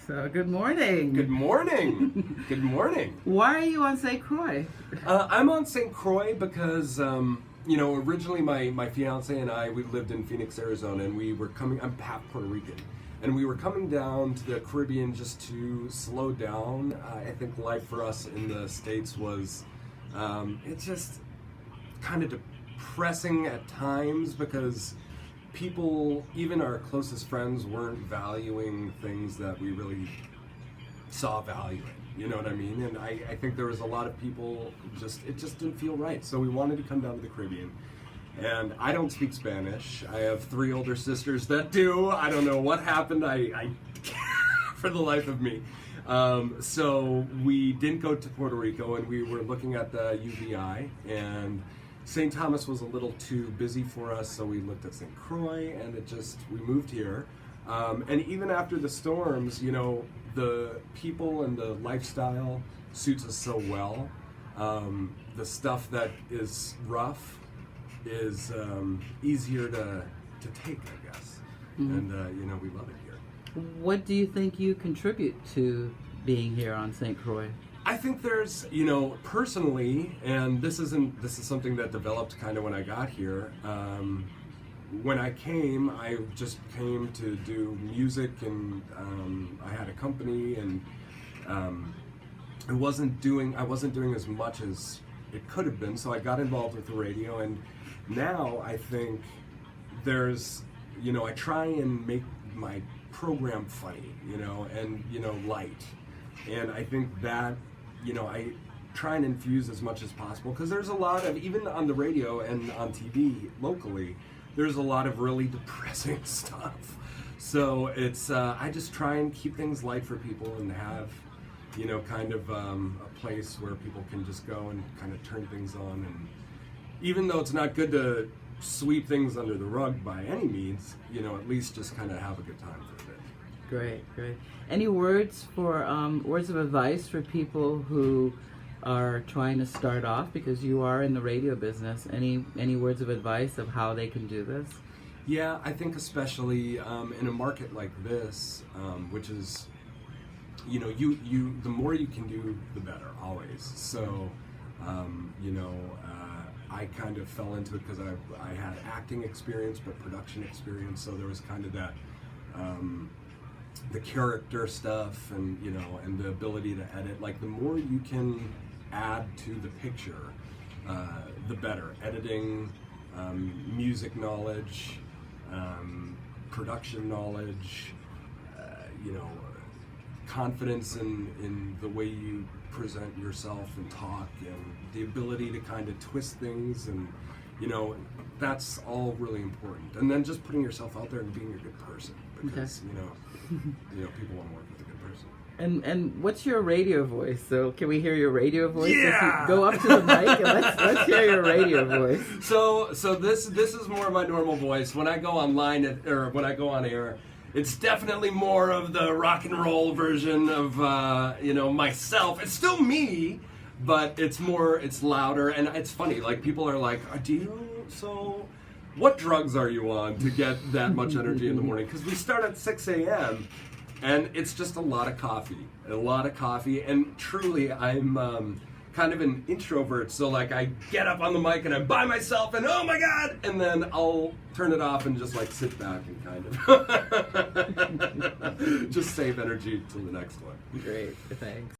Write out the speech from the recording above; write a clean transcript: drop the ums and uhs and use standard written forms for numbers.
So, good morning. Good morning. Good morning. Why are you on St. Croix? I'm on St. Croix because, originally my fiance and I, we lived in Phoenix, Arizona, and we were coming, I'm half Puerto Rican, and we were coming down to the Caribbean just to slow down. I think life for us in the States was, it's just kind of depressing at times because people, even our closest friends, weren't valuing things that we really saw value in. You know what I mean? And I think there was a lot of people, it just didn't feel right. So we wanted to come down to the Caribbean. And I don't speak Spanish. I have 3 older sisters that do. I don't know what happened. I for the life of me. So we didn't go to Puerto Rico, and we were looking at the UBI, and St. Thomas was a little too busy for us, so we looked at St. Croix, and we moved here. And even after the storms, the people and the lifestyle suits us so well. The stuff that is rough is easier to take, I guess. Mm-hmm. And, we love it here. What do you think you contribute to being here on St. Croix? I think there's, personally, and this is something that developed kind of when I got here. When I just came to do music, and I had a company, and I wasn't doing as much as it could have been. So I got involved with the radio, and now I think there's, I try and make my program funny, and light, and I think that. I try and infuse as much as possible because there's a lot of, even on the radio and on TV locally, there's a lot of really depressing stuff. So it's, I just try and keep things light for people and have, kind of a place where people can just go and kind of turn things on. And even though it's not good to sweep things under the rug by any means, at least just kind of have a good time for a bit. Great. Any words of advice for people who are trying to start off, because you are in the radio business? Any words of advice of how they can do this? Yeah, I think especially in a market like this, which is, the more you can do, the better, always. So, I kind of fell into it because I had acting experience, but production experience, so there was kind of that, the character stuff, and and the ability to edit. Like, the more you can add to the picture, the better. Editing, music knowledge, production knowledge, confidence in the way you present yourself and talk, and the ability to kind of twist things, and that's all really important. And then just putting yourself out there and being a good person, because people want to work with a good person. And what's your radio voice? So can we hear your radio voice? Yeah. Go up to the mic and let's hear your radio voice. So this is more of my normal voice. When I go online or when I go on air, it's definitely more of the rock and roll version of myself. It's still me, but it's louder, and it's funny. Like, people are like, what drugs are you on to get that much energy in the morning? Because we start at 6 a.m. and it's just a lot of coffee. And truly, I'm kind of an introvert, so like, I get up on the mic and I'm by myself, and oh my god, and then I'll turn it off and just like sit back and kind of just save energy till the next one. Great, thanks.